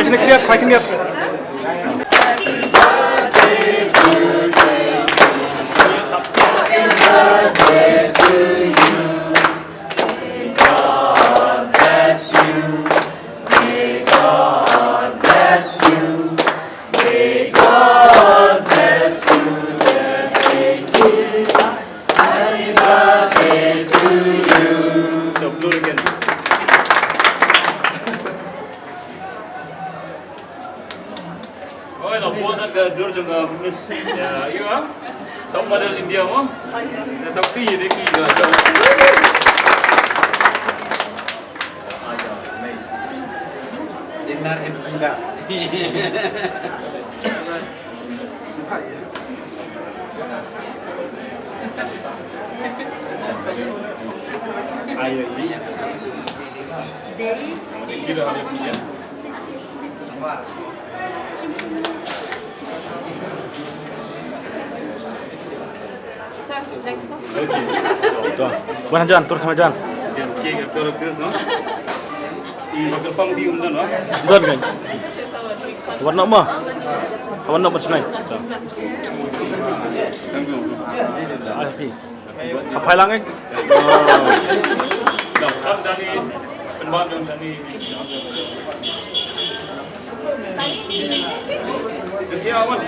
Fighting clear, fighting clear. Miss, you are top model India, mo? Tapi jadi kita. Dinner in India. Ayo ini ya. Kita harus punya. Tuan, bukan jalan, turun sama jalan. Kek turun terus, no? Ini terpang di umdan, no? Umdan kan? Warna apa? Warna apa sebenarnya? Api. Apa hilang kan? Dah, dari penbangun dari. Setiap awal.